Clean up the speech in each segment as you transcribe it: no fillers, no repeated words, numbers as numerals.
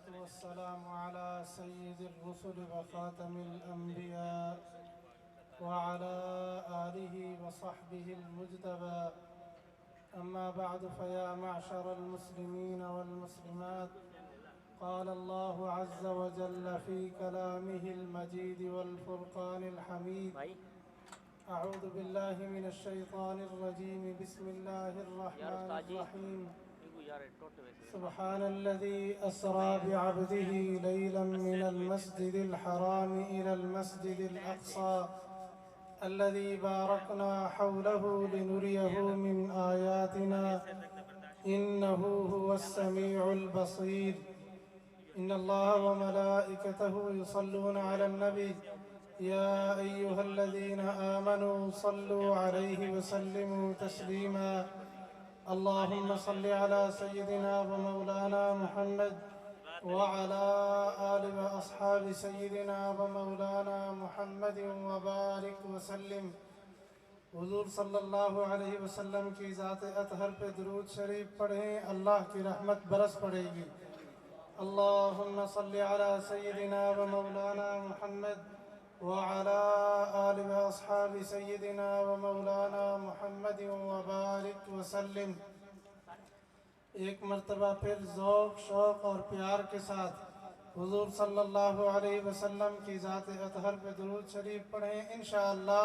والصلاة والسلام على سيد الرسل وخاتم الأنبياء وعلى آله وصحبه المجتبى. أما بعد، فيا معشر المسلمين والمسلمات، قال الله عز وجل في كلامه المجيد والفرقان الحميد: أعوذ بالله من الشيطان الرجيم، بسم الله الرحمن الرحيم. سبحان الذي أسرى بعبده ليلا من المسجد الحرام إلى المسجد الأقصى الذي باركنا حوله لنريه من آياتنا إنه هو السميع البصير. إن الله وملائكته يصلون على النبي يا أيها الذين آمنوا صلوا عليه وسلموا تسليما. اللهم صل على سيدنا ومولانا محمد وعلى آل وأصحاب سيدنا ومولانا محمد وبارك وسلم. حضور صلی اللہ علیہ وسلم کی ذات اطہر پہ درود شریف پڑھیں، اللہ کی رحمت برس پڑے گی. اللہم صل علی سیدنا ومولانا محمد وعلى آل وأصحاب سيدنا ومولانا محمد وبارك وسلم. ایک مرتبہ پھر ذوق، شوق اور پیار کے ساتھ حضور صلی اللہ علیہ وسلم کی ذات اطہر پہ درود شریف پڑھیں. انشاءاللہ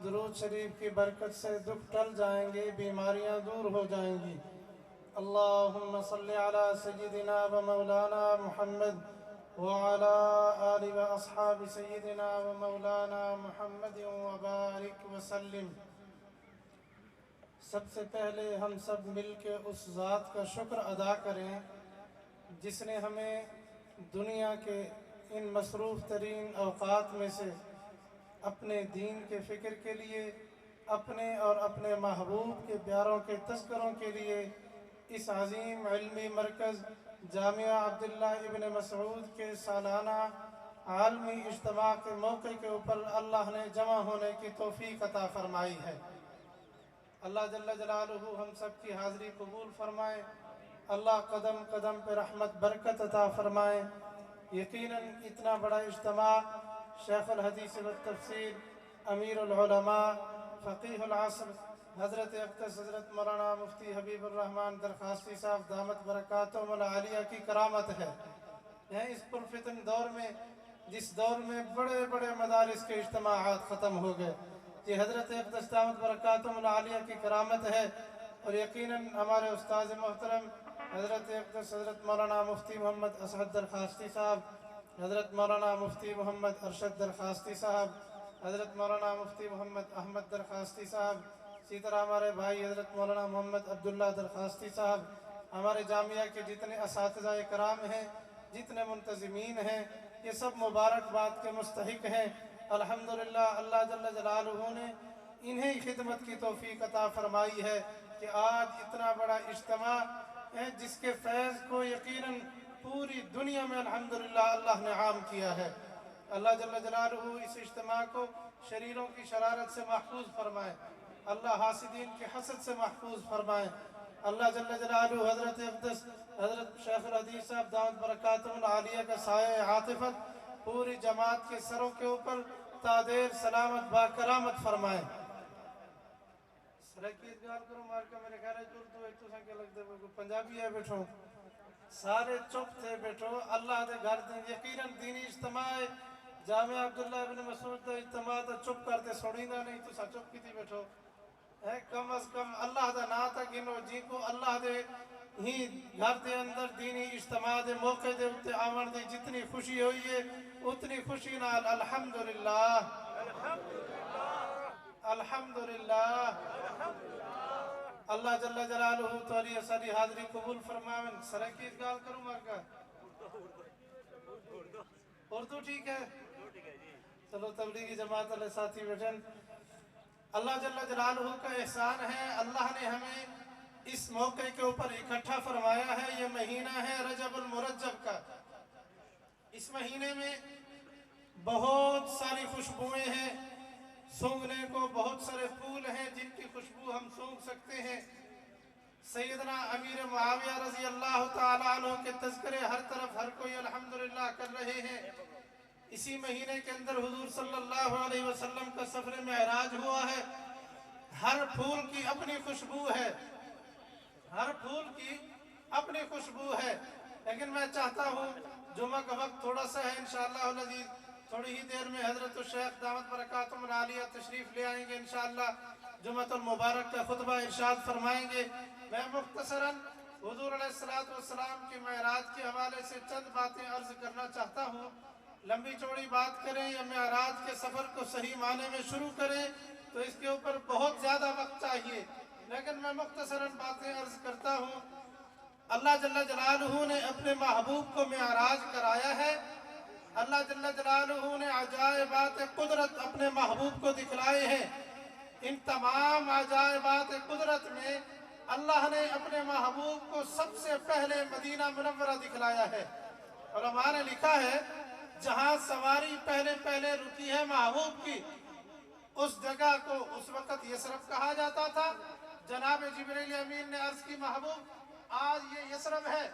درود شریف کی برکت سے دکھ ٹل جائیں گے، بیماریاں دور ہو جائیں گی. اللہم صلی علی سیدنا ومولانا محمد وعلى آل وأصحاب سيدنا ومولانا محمد وبارك وسلم. سب سے پہلے ہم سب مل کے اس ذات کا شکر ادا کریں جس نے ہمیں دنیا کے ان مصروف ترین اوقات میں سے اپنے دین کے فکر کے لیے، اپنے اور اپنے محبوب کے پیاروں کے تذکروں کے لیے اس عظیم علمی مرکز جامعہ عبداللہ ابن مسعود کے سالانہ عالمی اجتماع کے موقع کے اوپر اللہ نے جمع ہونے کی توفیق عطا فرمائی ہے. اللہ جل جلالہ ہم سب کی حاضری قبول فرمائے. اللہ قدم قدم پہ رحمت برکت عطا فرمائے. یقیناً اتنا بڑا اجتماع شیخ الحدیث والتفسیر، امیر العلماء، فقیہ العصر، حضرت اقدس حضرت مولانا مفتی حبیب الرحمن درخواستی صاحب دامت برکاتہم العالیہ کی کرامت ہے. اس پرفتن دور میں، جس دور میں بڑے بڑے مدارس کے اجتماعات ختم ہو گئے، یہ حضرت اقدس دامت برکاتہم العالیہ کی کرامت ہے. اور یقیناً ہمارے استاذ محترم حضرت اقدس حضرت مولانا مفتی محمد اسعد درخواستی صاحب، حضرت مولانا مفتی محمد ارشد درخواستی صاحب، حضرت مولانا مفتی محمد احمد درخواستی صاحب، اسی طرح ہمارے بھائی حضرت مولانا محمد عبداللہ درخواستی صاحب، ہمارے جامعہ کے جتنے اساتذہ کرام ہیں، جتنے منتظمین ہیں، یہ سب مبارکباد کے مستحق ہیں. الحمدللہ اللہ جل جلالہ نے انہیں خدمت کی توفیق عطا فرمائی ہے کہ آج اتنا بڑا اجتماع ہے جس کے فیض کو یقیناً پوری دنیا میں الحمدللہ اللہ نے عام کیا ہے. اللہ جل جلالہ اس اجتماع کو شریروں کی شرارت سے محفوظ فرمائے. اللہ حاسدین کے حسد سے محفوظ فرمائے. اللہ جل جلالہ حضرت اقدس حضرت شیخ الحدیث صاحب دامت برکاتہم العالیہ کا سایہ عاطفت پوری جماعت کے سروں کے اوپر تادیر سلامت با کرامت فرمائے. سرکیت گال کرو مارکا میرے خیال ہے اردو ایک تو سنکے لگ دے پنجابی ہے بیٹھو، سارے چپ تھے بیٹھو. اللہ دے گھر دیں یقیناً دینی اجتماع جامعہ عبداللہ ابن مسعود دے اجتماع دا چپ کرتے سوڑیندہ نہیں تو سا چپ کی تھی بیٹھو. کم از کم اللہ دا ناتا گنو جی کو اللہ دے ہی گھر دے اندر دینی اجتماع دے موقع دے اتے آمن دی جتنی خوشی ہوئی ہے اتنی خوشی نال الحمدللہ الحمدللہ. اللہ جل جلالہ توری ساری حاضری قبول فرمائیں. سرکیت گال کروں مارکا اردو ٹھیک ہے؟ چلو تبلیغی جماعت علیہ ساتھی بیٹھن. اللہ جل جلالہ کا احسان ہے، اللہ نے ہمیں اس موقع کے اوپر اکٹھا فرمایا ہے. یہ مہینہ ہے رجب المرجب کا. اس مہینے میں بہت ساری خوشبوئیں ہیں، سونگنے کو بہت سارے پھول ہیں جن کی خوشبو ہم سونگ سکتے ہیں. सैयदना अमीर मुआविया रजी अल्लाह ताला अन्हु के तज़किरे हर तरफ हर कोई अल्हम्दुलिल्लाह कर रहे हैं। इसी महीने के अंदर हुजूर सल्लल्लाहु अलैहि वसल्लम का सफर मेराज हुआ है। हर फूल की अपनी खुशबू है, हर फूल की अपनी खुशबू है। लेकिन मैं चाहता हूँ, जुमा का वक्त थोड़ा सा है, इंशाअल्लाह अज़ीज़ थोड़ी ही देर में हज़रत शेख दामत बरकातुहुम आलिया तशरीफ़ ले आएंगे। इंशाअल्लाह जुमअतुल मुबारक का खुतबा इरशाद फरमाएंगे। मैं मुख्तसरन हुजूर अलैहिस्सलातु वस्सलाम के मेराज के हवाले से चंद बातें अर्ज़ करना चाहता हूँ। लंबी चौड़ी बात करें या मेराज के सफ़र को सही माने में शुरू करें तो इसके ऊपर बहुत ज़्यादा वक्त चाहिए, लेकिन मैं मुख्तसरन बातें अर्ज़ करता हूँ। अल्लाह जल्ल जलालुहु ने अपने महबूब को मेराज कराया है। अल्लाह जल्ल जलालुहु ने अजायबात कुदरत अपने महबूब को दिखलाए हैं। इन तमाम अजायबात कुदरत में अल्लाह ने अपने महबूब को सबसे पहले मदीना मुनव्वरा दिखलाया है। उलमा ने लिखा है, जहाँ सवारी पहले पहले रुकी है महबूब की, उस जगह को उस वक़्त यसरब कहा जाता था। जनाब जिब्रील अमीन ने अर्ज़ की, महबूब आज ये यसरब है,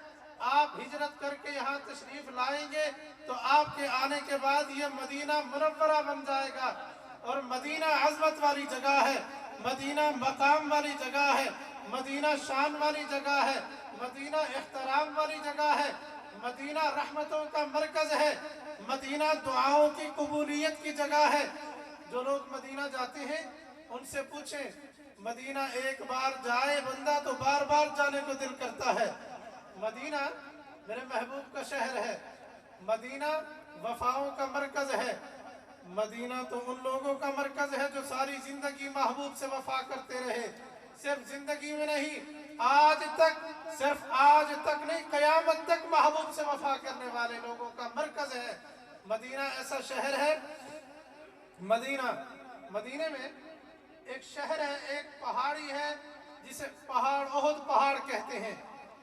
आप हिजरत करके यहाँ तशरीफ़ लाएंगे तो आपके आने के बाद ये मदीना मुनव्वरा बन जाएगा। और मदीना अज़मत वाली जगह है, मदीना मकाम वाली जगह है, मदीना शान वाली जगह है, मदीना एहतराम वाली जगह है, मदीना रहमतों का मरकज़ है, मदीना दुआओं की कबूलियत की जगह है। जो लोग मदीना जाते हैं उनसे पूछें, मदीना एक बार जाए बंदा तो बार बार जाने को दिल करता है। मदीना मेरे महबूब का शहर है, मदीना वफाओं का मरकज़ है, मदीना तो उन लोगों का मरकज़ है जो सारी ज़िंदगी महबूब से वफा करते रहे। सिर्फ ज़िंदगी में नहीं, आज तक, सिर्फ आज तक नहीं, क़यामत तक महबूब से वफा करने वाले लोगों का मरकज़ है मदीना। ऐसा शहर है मदीना। मदीने में एक शहर है, एक पहाड़ी है जिसे पहाड़ ओहद पहाड़ कहते हैं।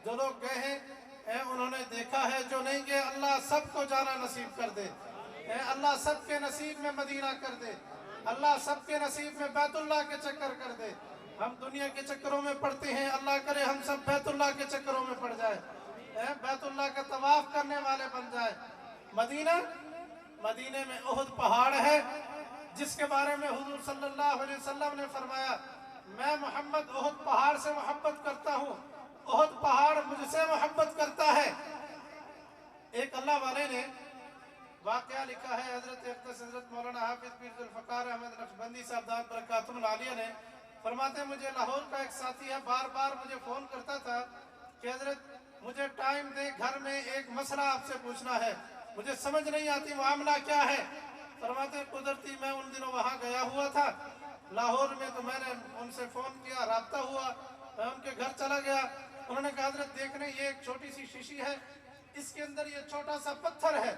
जो लोग गए हैं उन्होंने देखा है, जो नहीं गए अल्लाह सबको जाना नसीब कर दे। अल्लाह सबके नसीब में मदीना कर दे, अल्लाह सबके नसीब में बैतुल्लाह के चक्कर कर दे। हम दुनिया के चक्करों में पड़ते हैं, अल्लाह करे हम सब बैतुल्लाह के चक्करों में पड़ जाए, बैतुल्लाह का तवाफ करने वाले बन जाए। मदीना, मदीने में ओहद पहाड़ है जिसके बारे में हुजूर सल्लल्लाहु अलैहि वसल्लम ने फरमाया, मैं मोहम्मद ओहद पहाड़ से मोहब्बत करता हूँ, ओहद पहाड़ मुझसे मोहब्बत करता है। एक अल्लाह वाले ने वाक़या लिखा है, हज़रत मौलाना हाफिज़ पीर ज़ुल्फ़िकार अहमद नक्शबंदी साहब दामत बरकातुहुम आलिया ने फरमाते, मुझे लाहौर का एक साथी है, बार बार मुझे फ़ोन करता था कि हज़रत मुझे टाइम दे, घर में एक मसला आपसे पूछना है, मुझे समझ नहीं आती मामला क्या है। फरमाते, कुदरती मैं उन दिनों वहाँ गया हुआ था लाहौर में, तो मैंने उनसे फ़ोन किया, राब्ता हुआ, मैं उनके घर चला गया। उन्होंने कहा, हज़रत देखने ये एक छोटी सी शीशी है, इसके अंदर ये छोटा सा पत्थर है।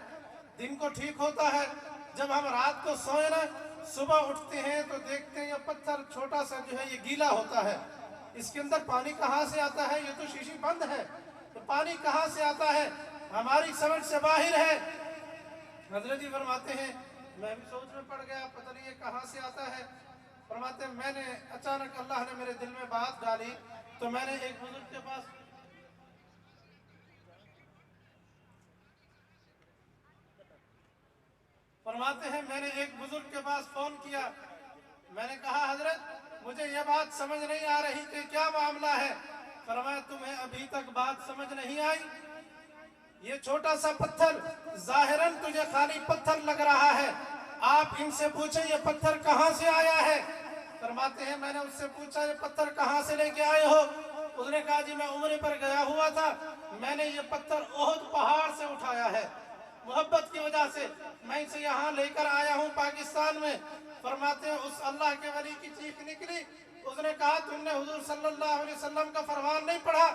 दिन को ठीक होता है, जब हम रात को सोए ना, सुबह उठते हैं तो देखते हैं ये पत्थर छोटा सा जो है ये गीला होता है, इसके अंदर पानी कहाँ से आता है, ये तो शीशी बंद है, तो पानी कहाँ से आता है, हमारी समझ से बाहर है। हज़रत जी फरमाते हैं, मैं भी सोच में पड़ गया, पता नहीं ये कहाँ से आता है। फरमाते हैं, मैंने अचानक अल्लाह ने मेरे दिल में बात डाली, तो मैंने एक बुजुर्ग के पास फरमाते हैं, मैंने एक बुजुर्ग के पास फ़ोन किया, मैंने कहा, हज़रत मुझे यह बात समझ नहीं आ रही कि क्या मामला है। फरमाया, तुम्हें अभी तक बात समझ नहीं आई, ये छोटा सा पत्थर ज़ाहिरन तुझे खाली पत्थर लग रहा है, आप इनसे पूछे ये पत्थर कहाँ से आया है। फरमाते हैं, मैंने उससे पूछा, ये पत्थर कहाँ से लेके आए हो। उसने कहा, जी मैं उम्रे पर गया हुआ था, मैंने ये पत्थर ओहद पहाड़ से उठाया है, मोहब्बत की वजह से मैं इसे यहाँ लेकर आया हूँ पाकिस्तान में। फरमाते हैं, उस अल्लाह के वली की चीख निकली, उसने कहा, तुमने हुजूर सल्लल्लाहु अलैहि वसल्लम का फरमान नहीं पढ़ा।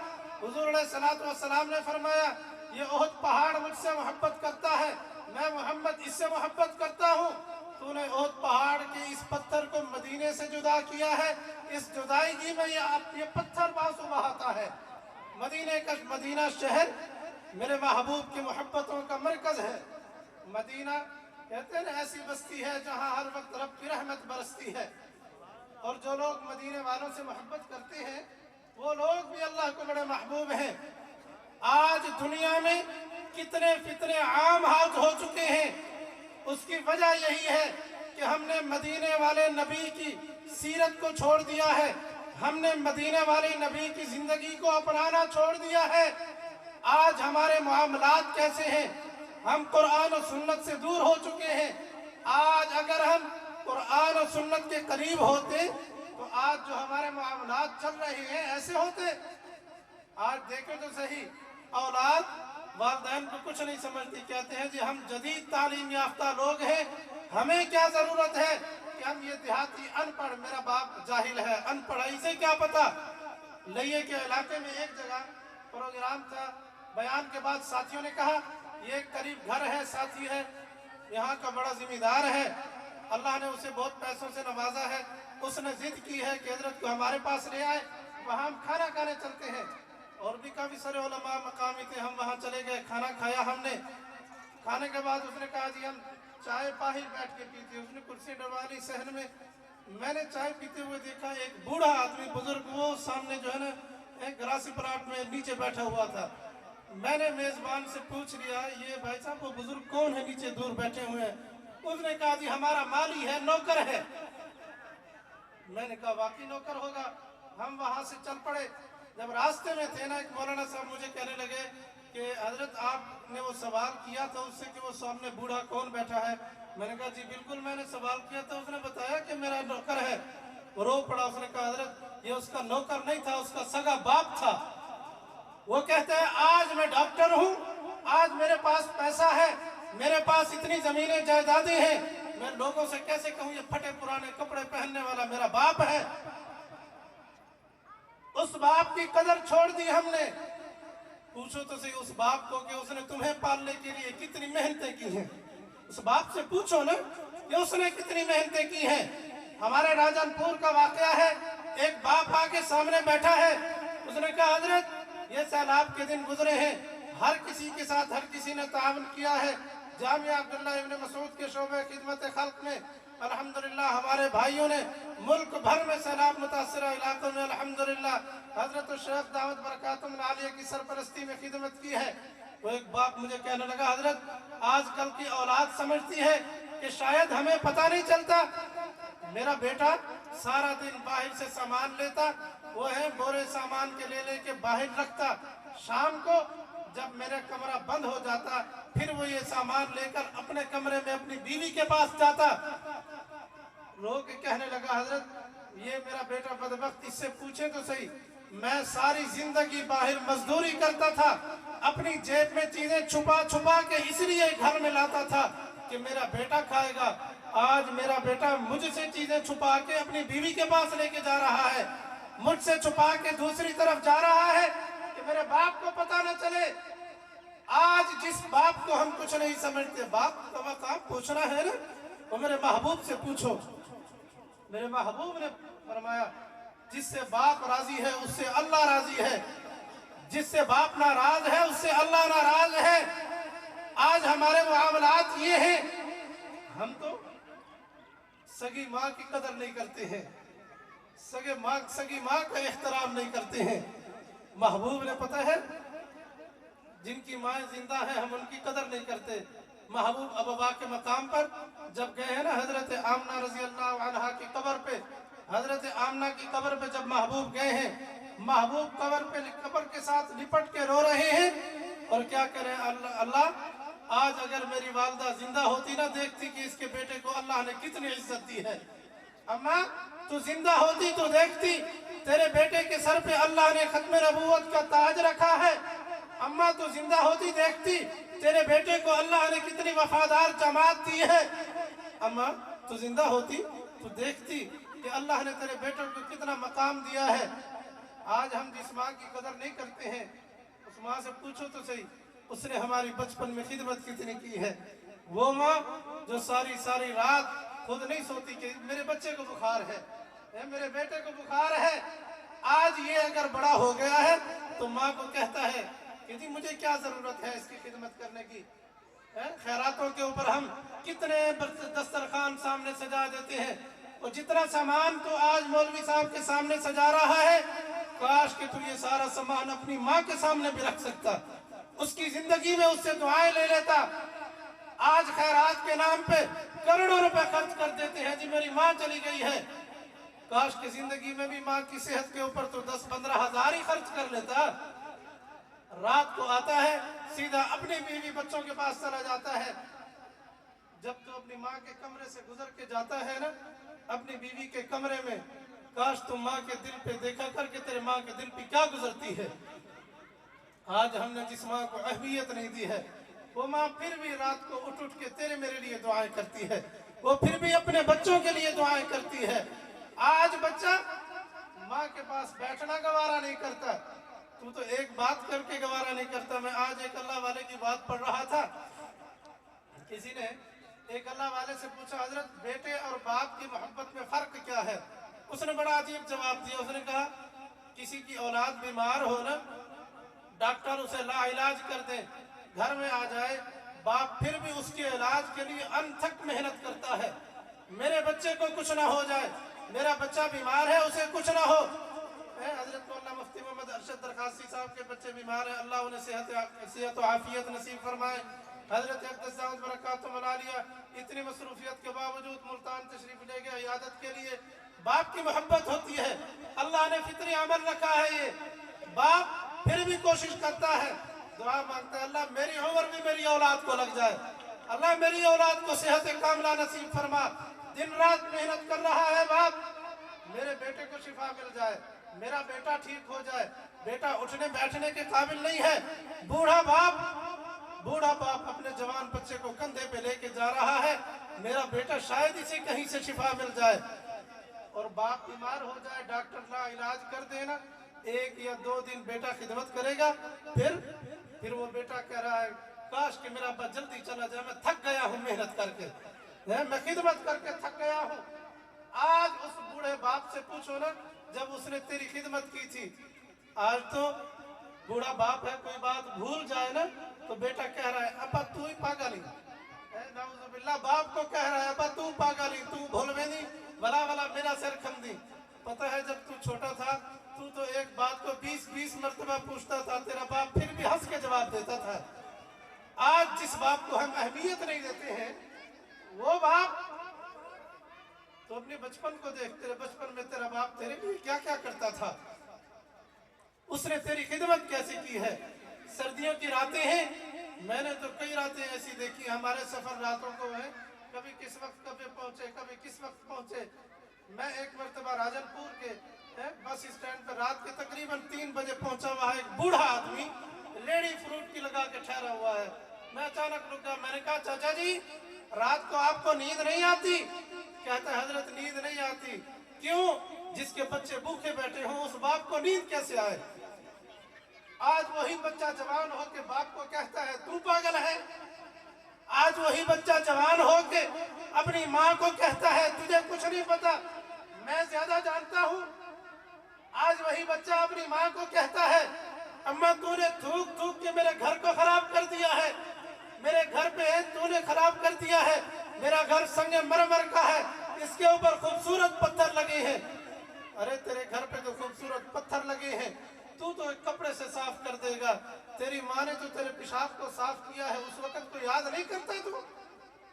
हुजूर अलैहिस्सलातु वस्सलाम ने फरमाया, ये ओहद पहाड़ मुझसे मोहब्बत करता है, मैं मोहम्मद इससे मोहब्बत करता हूँ। तूने ओहद पहाड़ के इस पत्थर को मदीने से जुदा किया है, इस जुदाईगी में ये पत्थर बांसु बहाता है। मदीना शहर मेरे महबूब की मोहब्बतों का मरकज़ है। मदीना कहते हैं ऐसी बस्ती है जहाँ हर वक्त रब की रहमत बरसती है। और जो लोग मदीने वालों से मोहब्बत करते हैं वो लोग भी अल्लाह को बड़े महबूब हैं। आज दुनिया में कितने फितने आम हाथ हो चुके हैं, उसकी वजह यही है कि हमने मदीने वाले नबी की सीरत को छोड़ दिया है, हमने मदीने वाले नबी की जिंदगी को अपनाना छोड़ दिया है। आज हमारे मामलात कैसे हैं, हम कुरान और सुन्नत से दूर हो चुके हैं। आज अगर हम कुरान और सुन्नत के करीब होते तो आज जो हमारे मामलात चल रहे हैं ऐसे होते। आज देखें तो सही, औलाद वालिदैन को कुछ नहीं समझती, कहते हैं जी हम जदीद तालीम याफ्ता लोग हैं, हमें क्या जरूरत है कि हम ये देहाती अनपढ़, मेरा बाप जाहिल है, अनपढ़ है, इसे क्या पता। लइये के इलाके में एक जगह प्रोग्राम था, बयान के बाद साथियों ने कहा ये करीब घर है, साथी है, यहाँ का बड़ा जिम्मेदार है, अल्लाह ने उसे बहुत पैसों से नवाजा है, उसने जिद की है कि हजरत को हमारे पास ले आए, वहाँ हम खाना खाने चलते हैं। और भी काफ़ी सारे उलमा मकामी थे, हम वहाँ चले गए, खाना खाया हमने। खाने के बाद उसने कहा जी हम चाय बाहर बैठ के पीते, उसने कुर्सी डलवा ली सहन में। मैंने चाय पीते हुए देखा एक बूढ़ा आदमी बुजुर्ग वो सामने जो है ना एक ग्रासी प्लाट में नीचे बैठा हुआ था। मैंने मेजबान से पूछ लिया ये भाई साहब वो बुजुर्ग कौन है नीचे दूर बैठे हुए हैं। उसने कहा जी हमारा माली है, नौकर है। मैंने कहा वाकई नौकर होगा। हम वहां से चल पड़े। जब रास्ते में थे ना, एक मौलाना साहब मुझे कहने लगे कि हजरत आपने वो सवाल किया था उससे कि वो सामने बूढ़ा कौन बैठा है। मैंने कहा जी बिल्कुल मैंने सवाल किया था, उसने बताया कि मेरा नौकर है। वो रो पड़ा। उसने कहा हजरत ये उसका नौकर नहीं था, उसका सगा बाप था। वो कहते हैं आज मैं डॉक्टर हूँ, आज मेरे पास पैसा है, मेरे पास इतनी जमीनें जायदादें हैं, मैं लोगों से कैसे कहूँ ये फटे पुराने कपड़े पहनने वाला मेरा बाप है। उस बाप की कदर छोड़ दी हमने। पूछो तो सही उस बाप को कि उसने तुम्हें पालने के लिए कितनी मेहनतें की हैं। उस बाप से पूछो ना कि उसने कितनी मेहनतें की हैं। हमारे राजनपुर का वाकया है, एक बाप आके सामने बैठा है, उसने कहा हजरत ये सैलाब के दिन गुजरे हैं, हर किसी के साथ हर किसी ने तावन किया है। जामिया अब्दुल्ला इब्न मसूद के शोबे खिदमत खल्क में अल्हम्दुलिल्लाह हमारे भाइयों ने मुल्क भर में सैलाब मुतासरा इलाकों में अल्हम्दुलिल्लाह हजरत शेख दावत बरकातुहुम आलिया की सरपरस्ती में खिदमत की है। वो एक बाप मुझे कहने लगा हजरत आजकल की औलाद समझती है कि शायद हमें पता नहीं चलता। मेरा बेटा सारा दिन बाहर से सामान लेता, वो है बोरे सामान के ले के बाहर रखता, शाम को जब मेरा कमरा बंद हो जाता फिर वो ये सामान लेकर अपने कमरे में अपनी बीवी के पास जाता। लोग कहने लगा हजरत ये मेरा बेटा बदबख्त, इससे पूछे तो सही, मैं सारी जिंदगी बाहर मजदूरी करता था, अपनी जेब में चीजें छुपा छुपा के इसलिए घर में लाता था कि मेरा बेटा खाएगा। आज मेरा बेटा मुझसे चीजें छुपा के अपनी बीवी के पास लेके जा रहा है, मुझसे छुपा के दूसरी तरफ जा रहा है कि मेरे बाप को पता न चले। आज जिस बाप को हम कुछ नहीं समझते, बाप का मकाम पूछना है ना, वो मेरे महबूब से पूछो। मेरे महबूब ने फरमाया जिससे बाप राजी है उससे अल्लाह राजी है, जिससे बाप नाराज है उससे अल्लाह नाराज है। आज हमारे मामलात ये हैं, हम तो सगी माँ की कदर नहीं करते हैं, सगी माँ का एहतराम नहीं करते हैं। महबूब ने पता है जिनकी माँ जिंदा है हम उनकी कदर नहीं करते। महबूब अबवा के मकाम पर जब गए हैं ना, हजरत आमना रजी अल्लाह अन्हा की कब्र पे, हजरत आमना की कब्र पे जब महबूब गए हैं, महबूब कब्र के साथ लिपट के रो रहे हैं और क्या करें, अल्लाह आज अगर मेरी वालदा जिंदा होती ना, देखती कि इसके बेटे को अल्लाह ने कितनी इज्जत दी है। अम्मा तू जिंदा होती तो देखती तेरे बेटे के सर पे अल्लाह ने खत्म नबूवत का ताज रखा है। अम्मा तू जिंदा होती देखती तेरे बेटे को अल्लाह ने कितनी वफादार जमात दी है। अम्मा तू जिंदा होती तो देखती कि अल्लाह ने तेरे बेटे को कितना मकाम दिया है। आज हम जिस माँ की कदर नहीं करते हैं, उस माँ से पूछो तो सही उसने हमारी बचपन में खिदमत कितनी की है। वो माँ जो सारी सारी रात खुद नहीं सोती कि मेरे बच्चे को बुखार है, मेरे बेटे को बुखार है। आज ये अगर बड़ा हो गया है तो माँ को कहता है कि जी मुझे क्या जरूरत है इसकी खिदमत करने की। खैरातों के ऊपर हम कितने दस्तरखान सामने सजा देते हैं, और जितना सामान तो आज मौलवी साहब के सामने सजा रहा है, काश कि तू ये सारा सामान अपनी माँ के सामने भी रख सकता, उसकी जिंदगी में उससे दुआएं ले लेता। आज खैरात के नाम पे करोड़ों रुपए खर्च कर देते हैं जी मेरी माँ चली गई है। काश की जिंदगी में भी माँ की सेहत के ऊपर तो 10-15 हजार ही खर्च कर लेता। रात को आता है सीधा अपनी बीवी बच्चों के पास चला जाता है। जब तो अपनी माँ के कमरे से गुजर के जाता है ना अपनी बीवी के कमरे में, काश तुम माँ के दिल पे देखा करके तेरे माँ के दिल पे क्या गुजरती है। आज हमने जिस माँ को अहमियत नहीं दी है वो माँ फिर भी रात को उठ उठ के तेरे मेरे लिए दुआएं करती है, वो फिर भी अपने बच्चों के लिए दुआएं करती है। आज बच्चा माँ के पास बैठना गवारा नहीं करता, तू तो एक बात करके गवारा नहीं करता। मैं आज एक अल्लाह वाले की बात पढ़ रहा था, किसी ने एक अल्लाह वाले से पूछा हजरत बेटे और बाप की मोहब्बत में फर्क क्या है। उसने बड़ा अजीब जवाब दिया। उसने कहा किसी की औलाद बीमार हो ना, डॉक्टर उसे लाइलाज कर दे, घर में आ जाए, बाप फिर भी उसके इलाज के लिए अनथक मेहनत करता है। मेरे बच्चे को कुछ ना हो जाए, मेरा बच्चा बीमार है उसे कुछ ना हो। हजरत मौलाना मुफ्ती मोहम्मद अरशद दरखास्ती साहब के बच्चे बीमार हैं, अल्लाह उन्हें सेहत और आफियत नसीब फरमाए। हजरत अक़दस दाऊद बरकातुहु आलिया इतनी मसरूफियत के बावजूद मुल्तान तशरीफ ले गए इयादत के लिए। बाप की मोहब्बत होती है, अल्लाह ने फितरी अमल रखा है। ये बाप फिर भी कोशिश करता है, दुआ मांगता है अल्लाह मेरी उम्र भी मेरी औलाद को लग जाए, अल्लाह मेरी औलाद को सेहत कामला नसीब फरमा। दिन रात मेहनत कर रहा है बाप, मेरे बेटे को शिफा मिल जाए, मेरा बेटा ठीक हो जाए। बेटा उठने बैठने के काबिल नहीं है, बूढ़ा बाप अपने जवान बच्चे को कंधे पे लेके जा रहा है, मेरा बेटा शायद इसे कहीं से शिफा मिल जाए। और बाप बीमार हो जाए, डॉक्टर ना इलाज कर देना, 1 या 2 दिन बेटा खिदमत करेगा, फिर वो बेटा कह रहा है काश कि मेरा अब्बा जल्दी चला जाए, मैं थक गया हूँ मेहनत करके, मैं खिदमत करके थक गया हूँ। आज उस बूढ़े बाप से पूछो ना जब उसने तेरी खिदमत की थी। आज तो बूढ़ा बाप है, कोई बात भूल जाए ना तो बेटा कह रहा है अब्बा तू ही पागल है, नाउज़ुबिल्लाह बाप को कह रहा है अब्बा तू पागल ही, तू भूलवे नहीं भला मेरा सिर खम दी। पता है जब तू छोटा था तू तो एक बात को 20-20 मरतबा पूछता था, तेरा बाप फिर भी हंस के जवाब देता था। आज जिस बाप को हम अहमियत नहीं देते हैं वो बाप, तो अपने बचपन को देख, तेरे बचपन में तेरा बाप तेरे लिए क्या क्या करता था, उसने तेरी खिदमत कैसी की है। सर्दियों की रातें हैं, मैंने तो कई रातें ऐसी देखी, हमारे सफर रातों को है, कभी किस वक्त कभी पहुंचे, कभी किस वक्त पहुंचे। मैं एक मरतबा राजनपुर के बस स्टैंड पर रात के तकरीबन 3 बजे पहुंचा। वहां एक बूढ़ा आदमी लेडी फ्रूट की लगा के ठहरा हुआ है। मैं अचानक रुक गया, मैंने कहा चाचा जी रात को आपको नींद नहीं आती? कहता है हजरत नींद नहीं आती। क्यों? जिसके बच्चे भूखे बैठे हों उस बाप को नींद कैसे आए। आज वही बच्चा जवान होके बाप को कहता है तू पागल है। आज वही बच्चा जवान होके अपनी माँ को कहता है तुझे कुछ नहीं पता, मैं ज्यादा जानता हूँ। आज वही बच्चा अपनी माँ को कहता है अम्मा तूने थूक थूक के मेरे घर को खराब कर दिया है, मेरे घर पे तूने खराब कर दिया है, मेरा घर संगे मरमर का है, इसके ऊपर खूबसूरत पत्थर लगे हैं। अरे तेरे घर पे तो खूबसूरत पत्थर लगे हैं, तू तो एक कपड़े से साफ कर देगा। तेरी माँ ने तो तेरे पेशाब को साफ किया है, उस वक्त को याद नहीं करता तू?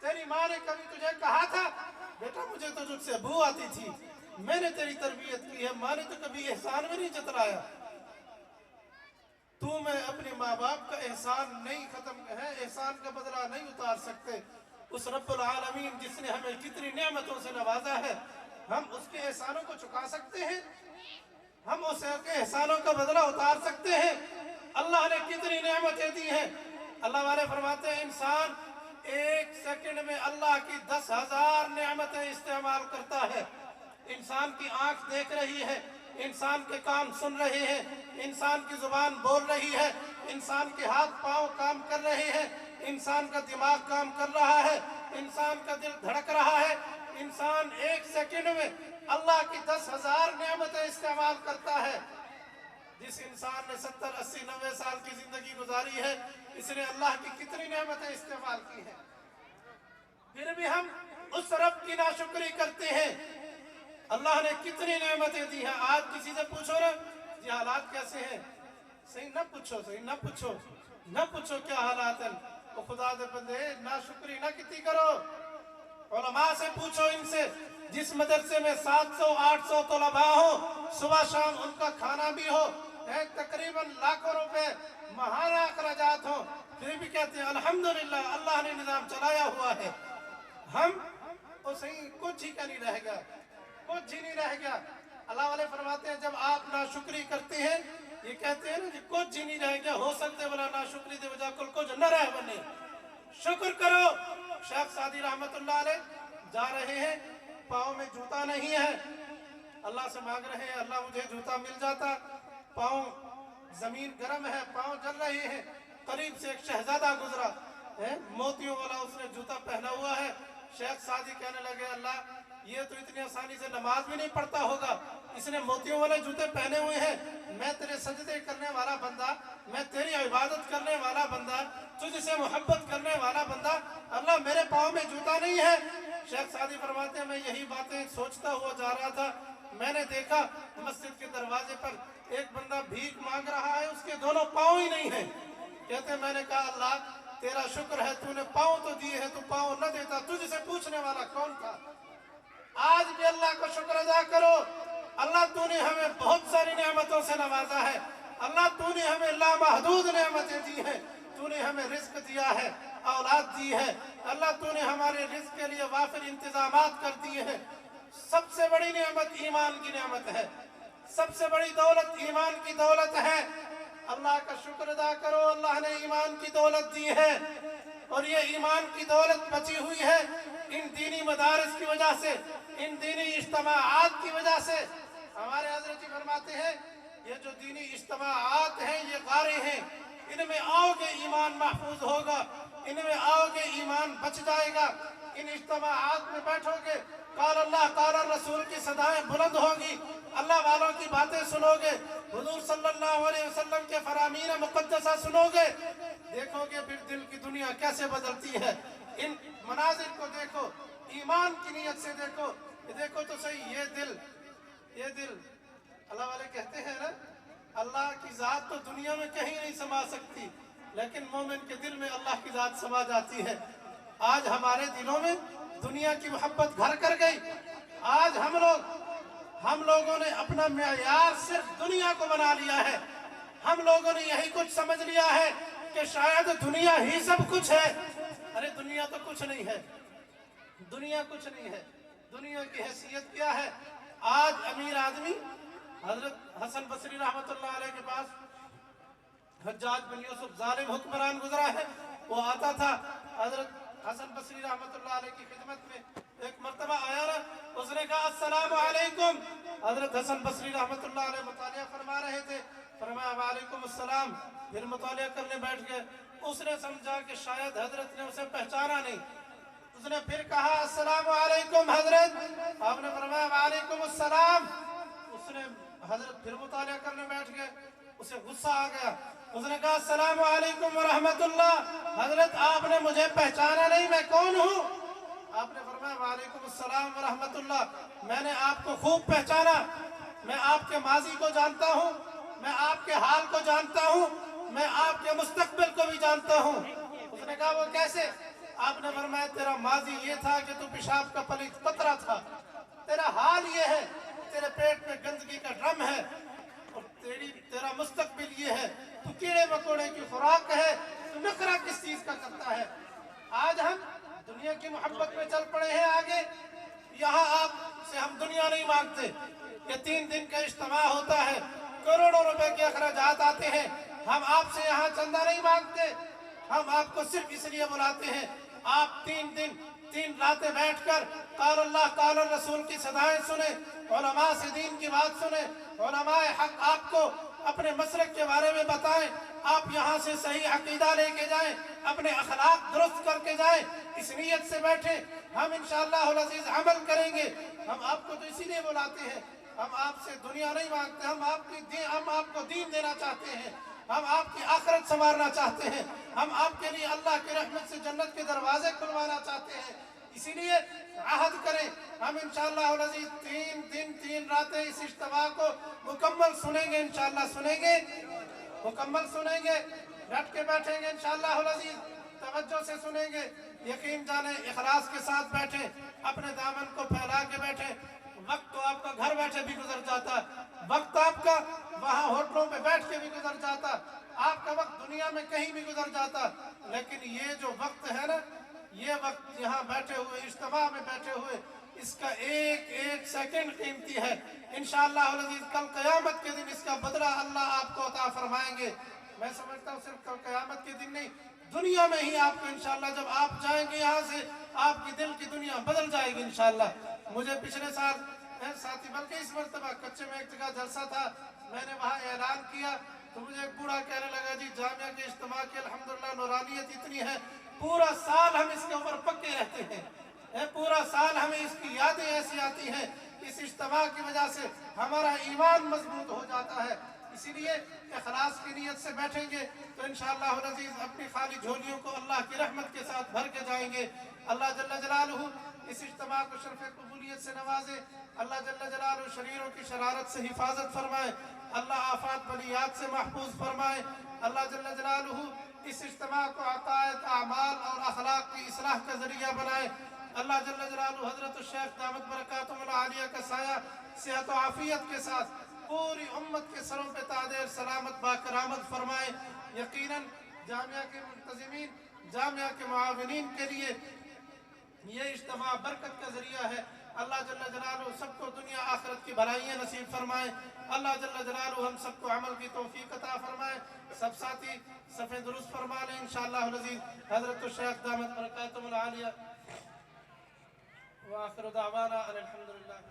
तेरी माँ ने कभी तुझे कहा था बेटा मुझे तो तुझसे बू आती थी, मैंने तेरी तरबियत की है, माँ ने तो कभी एहसान में नहीं जतलाया। तू मैं अपने माँ बाप का एहसान नहीं खत्म है, एहसान का बदला नहीं उतार सकते। उस रब्बुल आलमीन जिसने हमें कितनी नेमतों से नवाजा है, हम उसके एहसानों को चुका सकते हैं, हम उसके एहसानों का बदला उतार सकते हैं। अल्लाह ने कितनी नेमतें दी हैं। अल्लाह वाले फरमाते हैं इंसान 1 सेकंड में अल्लाह की 10,000 नेमतें इस्तेमाल करता है। इंसान की आंख देख रही है, इंसान के कान सुन रहे हैं, इंसान की जुबान बोल रही है, इंसान के हाथ पांव काम कर रहे हैं, इंसान का दिमाग काम कर रहा है, इंसान का दिल धड़क रहा है। इंसान 1 सेकंड में अल्लाह की 10,000 नेमतें इस्तेमाल करता है। जिस इंसान ने 70, 80, 90 साल की जिंदगी गुजारी है, इसने अल्लाह की कितनी नेमतें इस्तेमाल की है। फिर भी हम उस रब की नाशुक्री करते हैं। अल्लाह ने कितनी नेमतें दी हैं। आज किसी से पूछो ना یہ حالات کیسے ہیں؟ صحیح نہ پوچھو، صحیح نہ پوچھو، نہ پوچھو کیا حالات ہیں۔ وہ خدا دے بندے نا شکری نہ کتی کرو، علماء سے پوچھو، ان سے جس مدرسے میں 700-800 طلباء ہو، صبح شام ان کا کھانا بھی ہو، تقریباً لاکھوں روپے ماہانہ اخراجات ہوں، پھر بھی کہتے ہیں الحمدللہ اللہ نے نظام چلایا ہوا ہے۔ ہم تو صحیح کچھ ہی کا نہیں رہ گیا، کچھ ہی نہیں رہ گیا۔ اللہ والے فرماتے ہیں جب آپ ناشکری کرتے ہیں، یہ کہتے ہیں نا کہ کچھ ہی نہیں رہ گیا، ہو سکتے بلا ناشکری دے وجہ کل کچھ نہ رہ بنے، شکر کرو۔ شیخ سعدی رحمت اللہ علیہ جا رہے ہیں، پاؤں میں جوتا نہیں ہے، اللہ سے مانگ رہے ہیں اللہ مجھے جوتا مل جاتا، پاؤں زمین گرم ہے، پاؤں جل رہے ہیں، قریب سے ایک شہزادہ گزرا ہے، موتیوں والا اس نے جوتا پہنا ہوا ہے۔ شیخ سعدی کہنے لگے اللہ یہ تو اتنی آسانی سے نماز بھی نہیں پڑھتا ہوگا، اس نے موتیوں والے جوتے پہنے ہوئے ہیں، میں تیرے سجدے کرنے والا بندہ، میں تیری عبادت کرنے والا بندہ، تجھ سے محبت کرنے والا بندہ، اللہ میرے پاؤں میں جوتا نہیں ہے۔ شیخ سعدی فرماتے ہیں میں یہی باتیں سوچتا ہوا جا رہا تھا، میں نے دیکھا مسجد کے دروازے پر ایک بندہ بھیک مانگ رہا ہے، اس کے دونوں پاؤں ہی نہیں ہیں۔ کہتے ہیں میں نے کہا اللہ تیرا شکر ہے، تو نے پاؤں تو دیے ہیں، تو پاؤں نہ دیتا تجھ سے پوچھنے والا کون تھا؟ آج بھی اللہ کا شکر ادا کرو، اللہ تو نے ہمیں بہت ساری نعمتوں سے نوازا ہے، اللہ تو نے ہمیں لامحدود نعمتیں دی ہیں، تو نے ہمیں رزق دیا ہے، اولاد دی ہے، اللہ تو نے ہمارے رزق کے لیے وافر انتظامات کر دیے ہیں۔ سب سے بڑی نعمت ایمان کی نعمت ہے، سب سے بڑی دولت ایمان کی دولت ہے۔ اللہ کا شکر ادا کرو، اللہ نے ایمان کی دولت دی ہے، اور یہ ایمان کی دولت بچی ہوئی ہے ان دینی مدارس کی وجہ سے، ان دینی اجتماعات کی وجہ سے۔ ہمارے حضرت جی فرماتے ہیں یہ جو دینی اجتماعات ہیں یہ غاریں ہیں، ان میں آؤ گے ایمان محفوظ ہوگا، ان میں آؤ گے ایمان بچ جائے گا، ان اجتماعات میں بیٹھو گے قال اللہ قال الرسول کی صدائیں بلند ہوگی، اللہ والوں کی باتیں سنو گے، حضور صلی اللہ علیہ وسلم کے فرامین مقدسہ سنو گے، دیکھو گے پھر دل کی دنیا کیسے بدلتی ہے۔ ان مناظر کو دیکھو، ایمان کی نیت سے دیکھو، یہ دیکھو تو صحیح یہ دل اللہ والے کہتے ہیں نا اللہ کی ذات تو دنیا میں کہیں نہیں سما سکتی، لیکن مومن کے دل میں اللہ کی ذات سما جاتی ہے۔ آج ہمارے دلوں میں دنیا کی محبت گھر کر گئی، آج ہم لوگوں نے اپنا معیار صرف دنیا کو بنا لیا ہے، ہم لوگوں نے یہی کچھ سمجھ لیا ہے کہ شاید دنیا ہی سب کچھ ہے۔ ارے دنیا تو کچھ نہیں ہے، دنیا کچھ نہیں ہے، دنیا کی حیثیت کیا ہے؟ آج امیر آدمی حضرت حسن بصری رحمت اللہ علیہ کے پاس حجاج بن یوسف ظالم حکمران گزرا ہے، وہ آتا تھا حضرت حسن بصری رحمت اللہ علیہ کی خدمت میں، ایک مرتبہ آیا نا، اس نے کہا السلام علیکم، حضرت حسن بصری رحمت اللہ علیہ مطالعہ فرما رہے تھے، فرمایا وعلیکم السلام، پھر مطالعہ کرنے بیٹھ گئے۔ اس نے سمجھا کہ شاید حضرت نے اسے پہچانا نہیں، اس نے پھر کہا السلام علیکم حضرت، آپ نے فرمایا وعلیکم السلام، اس نے حضرت پھر مطالعہ کرنے بیٹھ گئے، اسے غصہ آ گیا، اس نے کہا السلام علیکم ورحمت اللہ، حضرت آپ نے مجھے پہچانا نہیں، میں کون ہوں؟ آپ نے فرمایا وعلیکم السلام ورحمت اللہ، میں نے آپ کو خوب پہچانا، میں آپ کے ماضی کو جانتا ہوں، میں آپ کے حال کو جانتا ہوں، میں آپ کے مستقبل کو بھی جانتا ہوں۔ اس نے کہا وہ کیسے؟ آپ نے فرمایا تیرا ماضی یہ تھا کہ تو پیشاب کا پلیت قطرہ تھا، تیرا حال یہ ہے تیرے پیٹ میں گندگی کا ڈرم ہے، اور تیرا مستقبل یہ ہے تو کیڑے مکوڑے کی خوراک ہے، تو نخرہ کس چیز کا کرتا ہے۔ آج ہم دنیا کی محبت میں چل پڑے ہیں آگے، یہاں آپ سے ہم دنیا نہیں مانگتے، یہ 3 دن کا اجتماع ہوتا ہے، کروڑوں روپے کے اخراجات آتے ہیں، ہم آپ سے یہاں چندہ نہیں مانگتے، ہم آپ کو صرف اس لیے بلاتے ہیں آپ 3 دن 3 راتیں بیٹھ کر قال اللہ قال الرسول کی صدائیں سنیں، علماء سے دین کی بات سنیں، علماء حق آپ کو اپنے مسلک کے بارے میں بتائیں، آپ یہاں سے صحیح عقیدہ لے کے جائیں، اپنے اخلاق درست کر کے جائیں، اس نیت سے بیٹھیں، ہم انشاءاللہ العزیز عمل کریں گے۔ ہم آپ کو تو اسی لیے بلاتے ہیں، ہم آپ سے دنیا نہیں مانگتے، ہم آپ کو دین دینا چاہتے ہیں، ہم آپ کی آخرت سنوارنا چاہتے ہیں، ہم آپ کے لیے اللہ کی رحمت سے جنت کے دروازے کھلوانا چاہتے ہیں۔ اسی لیے عہد کریں ہم انشاءاللہ العزیز 3 دن 3 راتیں اس اجتماع کو مکمل سنیں گے، انشاءاللہ سنیں گے، مکمل سنیں گے، ڈٹ کے بیٹھیں گے انشاءاللہ العزیز، توجہ سے سنیں گے، یقین جانیں اخلاص کے ساتھ بیٹھیں، اپنے دامن کو پھیلا کے بیٹھیں۔ وقت تو آپ کا گھر بیٹھے بھی گزر جاتا، وقت آپ کا وہاں ہوٹلوں پہ بیٹھ کے بھی گزر جاتا، آپ کا وقت دنیا میں کہیں بھی گزر جاتا، لیکن یہ جو وقت ہے نا، یہ وقت یہاں بیٹھے ہوئے اجتماع میں بیٹھے ہوئے اس کا ایک ایک سیکنڈ قیمتی ہے۔ انشاءاللہ العزیز کل قیامت کے دن اس کا بدلہ اللہ آپ کو عطا فرمائیں گے۔ میں سمجھتا ہوں صرف کل قیامت کے دن نہیں، دنیا میں ہی آپ کو انشاءاللہ جب آپ جائیں گے یہاں سے آپ کی دل کی دنیا بدل جائے گی انشاءاللہ۔ مجھے پچھلے سال ساتھی بلکہ اس مرتبہ کچے میں ایک جگہ جلسہ تھا، میں نے وہاں اعلان کیا تو مجھے ایک بوڑھا کہنے لگا جی جامعہ کے اجتماع کی الحمدللہ نورانیت اتنی ہے، پورا سال ہم اس کے اوپر پکے رہتے ہیں، پورا سال ہمیں اس کی یادیں ایسی آتی ہیں، اس اجتماع کی وجہ سے ہمارا ایمان مضبوط ہو جاتا ہے۔ اسی لیے اخلاص کی نیت سے بیٹھیں گے تو انشاءاللہ العزیز اپنی خالی جھولیوں کو اللہ کی رحمت کے ساتھ بھر کے جائیں گے۔ اللہ جل جلالہ اس اجتماع کو شرف قبولیت سے نوازے، اللہ جل جلالہ شریروں کی شرارت سے حفاظت فرمائے، اللہ آفات بلیات سے محفوظ فرمائے، اللہ جل جلالہ اس اجتماع کو عقائد، اعمال اور اخلاق کی اصلاح کا ذریعہ بنائے، اللہ جل جلالہ حضرت الشیخ دامت برکاتہم العالیہ کا سایہ صحت و عافیت کے ساتھ پوری امت کے سروں پہ تاج سلامت باکرامت فرمائے۔ یقیناً جامعہ کے منتظمین، جامعہ کے معاونین کے لیے یہ اجتماع برکت کا ذریعہ ہے، اللہ جل جلالہ سب کو دنیا آخرت کی بھلائیاں نصیب فرمائے، اللہ جل جلالہ ہم سب کو عمل کی توفیق عطا فرمائے۔ سب ساتھی صفیں درست فرما لیں انشاءاللہ العزیز۔ حضرت الشیخ دامت برکاتہم العالیہ وآخر دعوانا ان الحمدللہ۔